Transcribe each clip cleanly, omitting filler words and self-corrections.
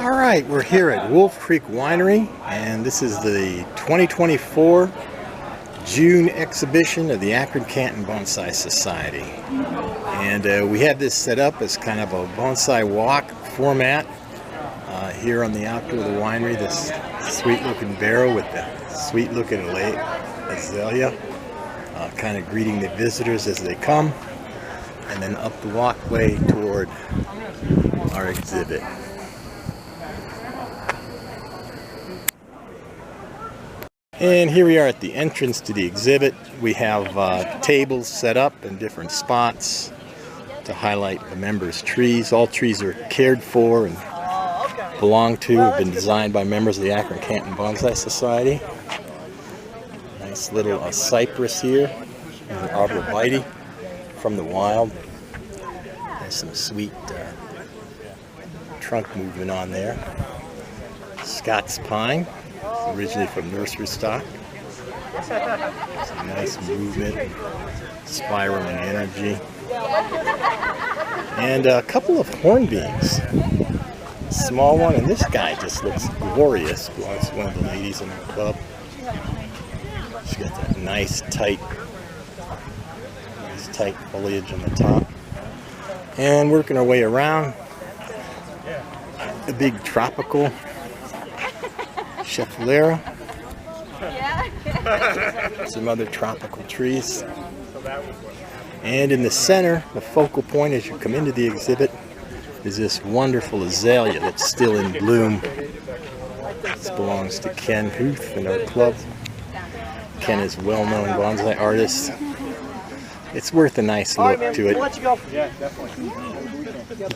Alright, we're here at Wolf Creek Winery, and this is the 2024 June exhibition of the Akron Canton Bonsai Society. And we have this set up as kind of a bonsai walk format here on the outdoor of the winery. This sweet looking barrel with the sweet looking azalea kind of greeting the visitors as they come, and then up the walkway toward our exhibit. And here we are at the entrance to the exhibit. We have tables set up in different spots to highlight the members' trees. All trees are cared for and belong to, have been designed by members of the Akron Canton Bonsai Society. Nice little cypress here, an arborvitae from the wild. There's some sweet trunk movement on there. Scots pine, originally from nursery stock. Some nice movement, spiraling energy. And a couple of hornbeams. A small one, and this guy just looks glorious. Belongs to one of the ladies in our club. She's got that nice tight foliage on the top. And working our way around, the big tropical Schefflera, some other tropical trees, and in the center, the focal point as you come into the exhibit, is this wonderful azalea that's still in bloom. This belongs to Ken Huth in our club. Ken is a well-known bonsai artist. It's worth a nice look to it.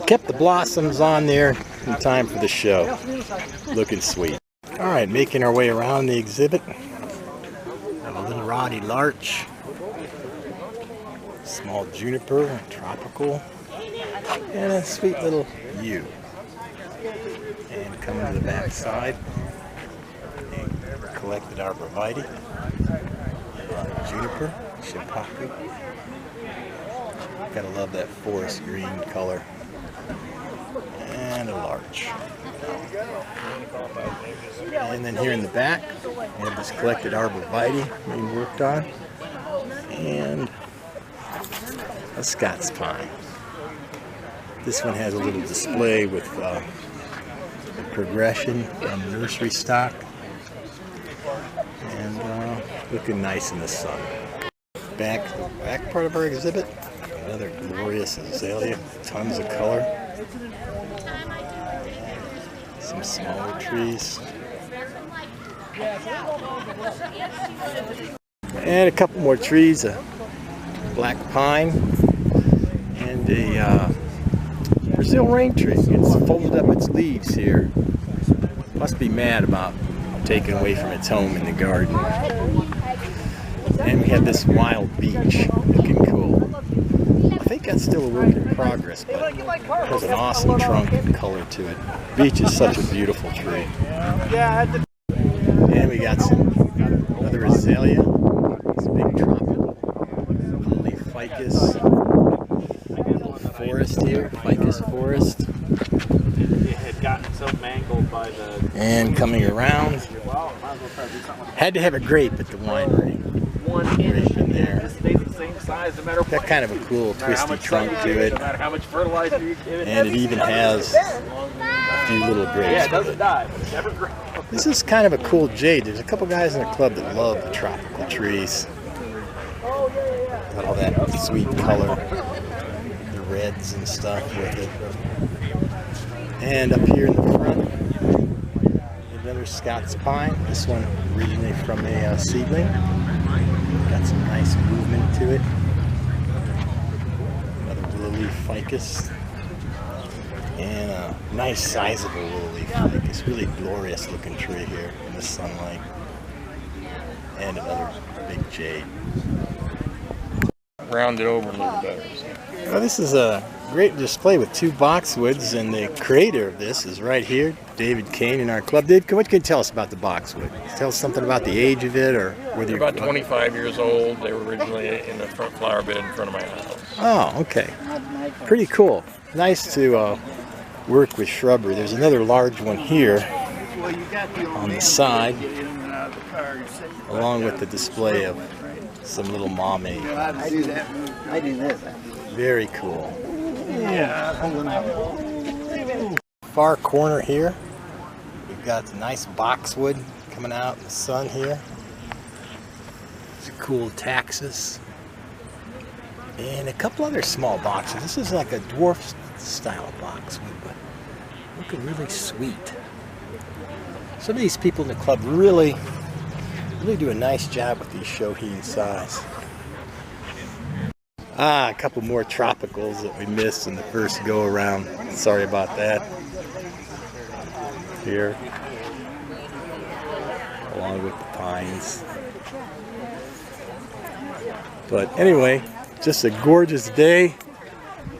Kept the blossoms on there in time for the show. Looking sweet. Alright, making our way around the exhibit. Have a little roddy larch, small juniper, tropical, and a sweet little yew. And coming to the back side, collected arborvitae, juniper, shimpaku. Gotta love that forest green color. And a larch. And then here in the back, we have this collected arborvitae being worked on, and a Scots pine. This one has a little display with the progression from nursery stock, and looking nice in the sun. Back part of our exhibit, another glorious azalea, tons of color. Some smaller trees. And a couple more trees, a black pine and a Brazil rain tree. It's folded up its leaves here. Must be mad about taken away from its home in the garden. And we have this wild beech, looking cool. I think that's still a work in progress, but it has an awesome trunk and color to it. Beech is such a beautiful tree. And we got another azalea. It's a big tropical lily ficus. Little forest here, ficus forest. It had gotten so mangled by the... And coming around, had to have a grape at the winery. One Grape in there. It stays the same size no matter what. Got kind of a cool twisty trunk to it. No matter how much fertilizer you give it. And it even has a few little grapes. Yeah, it doesn't die, but it never grows. This is kind of a cool jade. There's a couple guys in the club that love the tropical trees. Got all that sweet color, the reds and stuff with it. And up here in the front, another Scots pine. This one originally from a seedling. Got some nice movement to it. Another lily ficus. And a nice sizable lily ficus. Really glorious looking tree here in the sunlight. And another big jade. Round it over a little better. Well, this is a great display with two boxwoods, and the creator of this is right here, David Kane in our club. Dave, what can you tell us about the boxwood? Tell us something about the age of it, or whether They're about 25 years old. They were originally in the front flower bed in front of my house. Oh, okay. Pretty cool. Nice to work with shrubbery. There's another large one here on the side, along with the display of some little mamey. I do this. Very cool. Far corner here, we've got the nice boxwood coming out in the sun here. It's a cool taxus. And a couple other small boxes. This is like a dwarf style boxwood, but looking really sweet. Some of these people in the club really do a nice job with these shohin size. A couple more tropicals that we missed in the first go around. Sorry about that. Here, along with the pines. But anyway, just a gorgeous day.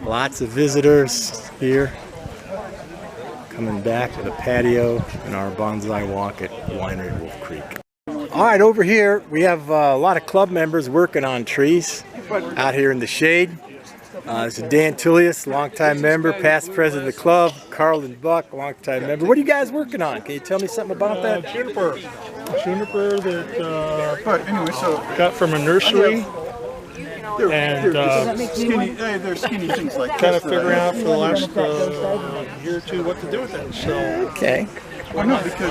Lots of visitors here coming back to the patio and our bonsai walk at Winery Wolf Creek. All right, over here we have a lot of club members working on trees out here in the shade. This is Dan Tullius, longtime member, past president of the club. Carlin Buck, longtime member. What are you guys working on? Can you tell me something about that? Juniper. Juniper that got from a nursery. And they're skinny things like kind of figuring out for the last year or two what to do with it. So okay.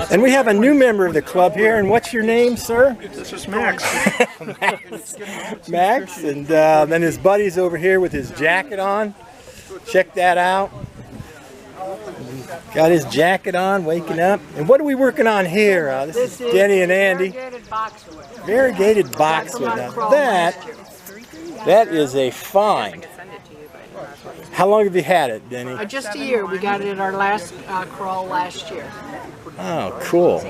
And we have a new member of the club here. And what's your name, sir? this is Max. Max. And then his buddy's over here with his jacket on. Check that out. Got his jacket on, waking up. And what are we working on here? This is Denny and Andy. Variegated boxwood. Variegated boxwood. Now that is a find. How long have you had it, Denny? Just a year. We got it at our last crawl last year. Oh, cool.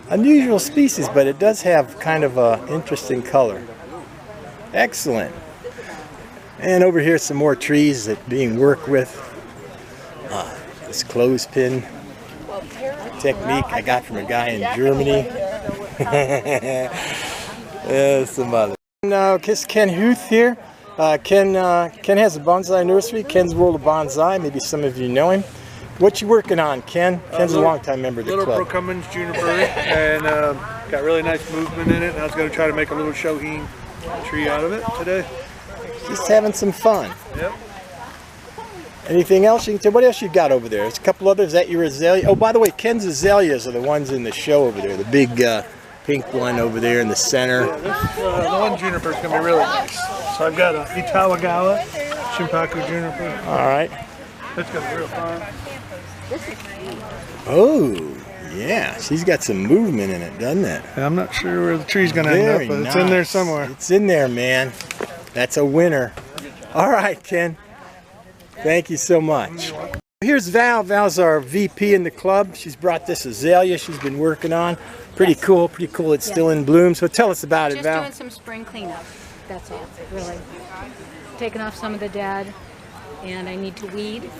Unusual species, but it does have kind of an interesting color. Excellent. And over here, some more trees that being worked with. This clothespin technique I got from a guy in Germany. Some other. Now, Ken Huth here. Ken has a bonsai nursery, Ken's World of Bonsai. Maybe some of you know him. What you working on, Ken? Ken's a longtime member of the club. Little Cummins juniper, and got really nice movement in it. And I was going to try to make a little shohin tree out of it today. Just having some fun. Yep. Anything else you can tell? What else you got over there? There's a couple others. Is that your azalea? Oh, by the way, Ken's azaleas are the ones in the show over there. The big pink one over there in the center. Yeah, the one juniper is going to be really nice. So I've got a Itawagawa Shimpaku juniper. All right. It's going to be real fun. Oh, yeah. She's got some movement in it, doesn't it? I'm not sure where the tree's going to end up, but it's in there somewhere. It's in there, man. That's a winner. All right, Ken. Thank you so much. Here's Val. Val's our VP in the club. She's brought this azalea she's been working on. Pretty cool, pretty cool. It's still in bloom. So tell us about it, Val. Just doing some spring cleanup. That's all, really. Taking off some of the dead, and I need to weed.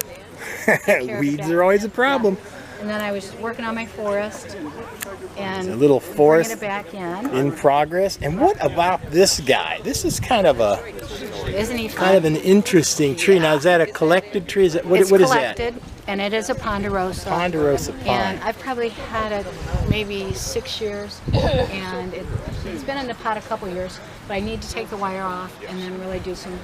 Weeds are always a problem. And then I was working on my forest, and a little forest bringing it back in progress. And what about this guy? This is kind of a Isn't he fun? kind of an interesting tree. Now, is that a collected tree? Is that what is collected, that? And it is a ponderosa. Ponderosa pine. And I've probably had it maybe 6 years, and it's been in the pot a couple years. But I need to take the wire off and then really do some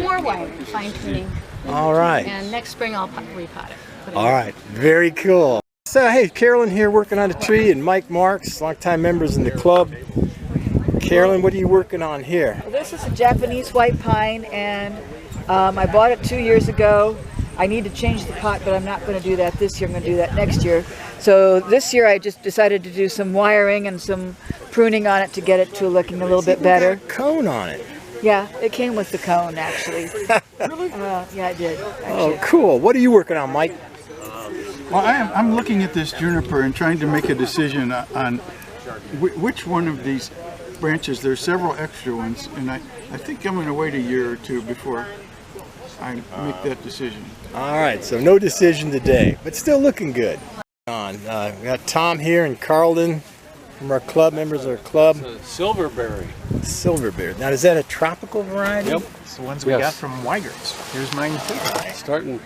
more wire fine tuning. All right. And next spring I'll repot it. All right, very cool. So, hey, Carolyn here working on a tree, and Mike Marks, longtime members in the club. Carolyn, what are you working on here? Well, this is a Japanese white pine, and I bought it 2 years ago. I need to change the pot, but I'm not going to do that this year. I'm going to do that next year. So this year I just decided to do some wiring and some pruning on it to get it to looking a little bit better. Got a cone on it. Yeah, it came with the cone, actually. Really? Yeah, it did. Actually. Oh, cool. What are you working on, Mike? Well, I'm looking at this juniper and trying to make a decision on which one of these branches. There's several extra ones, and I think I'm going to wait a year or two before I make that decision. All right, so no decision today, but still looking good. We got Tom here and Carlton from our club, members of our club. Silverberry. Silverberry. Now, is that a tropical variety? Yep. It's the ones we got from Weigert's. Here's mine too. Starting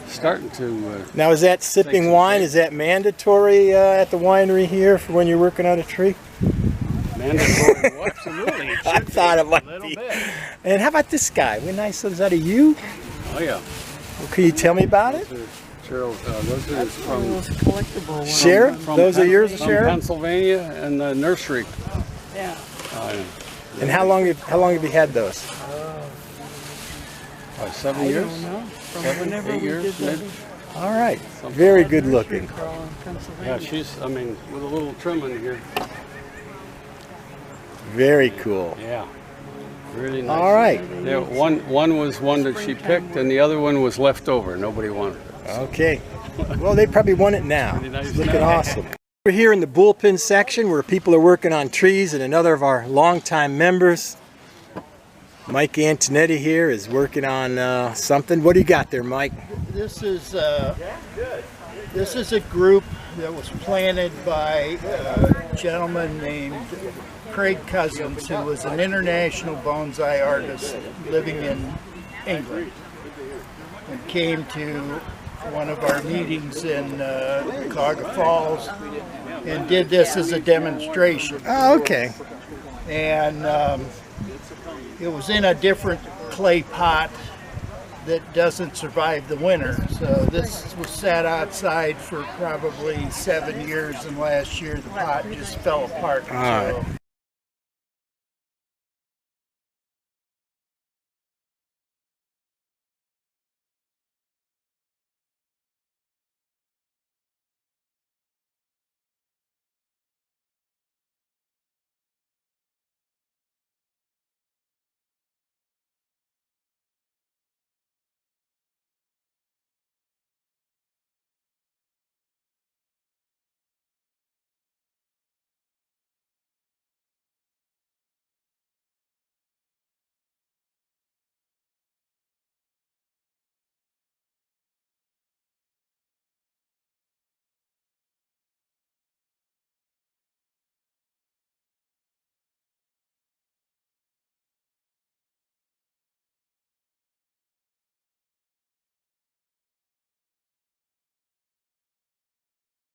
starting to. Now, is that sipping wine? Is that mandatory at the winery here for when you're working on a tree? Mandatory. Well, absolutely. It I should thought be it might a little be. bit. And how about this guy? What nice is that? A you? Oh yeah. Well, can you tell me about it? Cheryl, those are from Sheriff? Those are yours, from Sheriff? Pennsylvania and the nursery. Yeah. And how long have you had those? 7 years. 8 years, maybe. All right. Very good looking. Yeah, she's. I mean, with a little trim in here. Very cool. Yeah. Really nice. All right. Yeah, one was one that she picked, and the other one was left over. Nobody wanted it. Okay. Well, they probably want it now. Pretty nice It's looking now. awesome. We're here in the bullpen section where people are working on trees, and another of our longtime members, Mike Antonetti here, is working on something. What do you got there, Mike? This is a group that was planted by a gentleman named Craig Cousins, who was an international bonsai artist living in England, and came to one of our meetings in Cuyahoga Falls and did this as a demonstration. Oh, okay. And it was in a different clay pot that doesn't survive the winter. So this was sat outside for probably 7 years, and last year the pot just fell apart. All right. So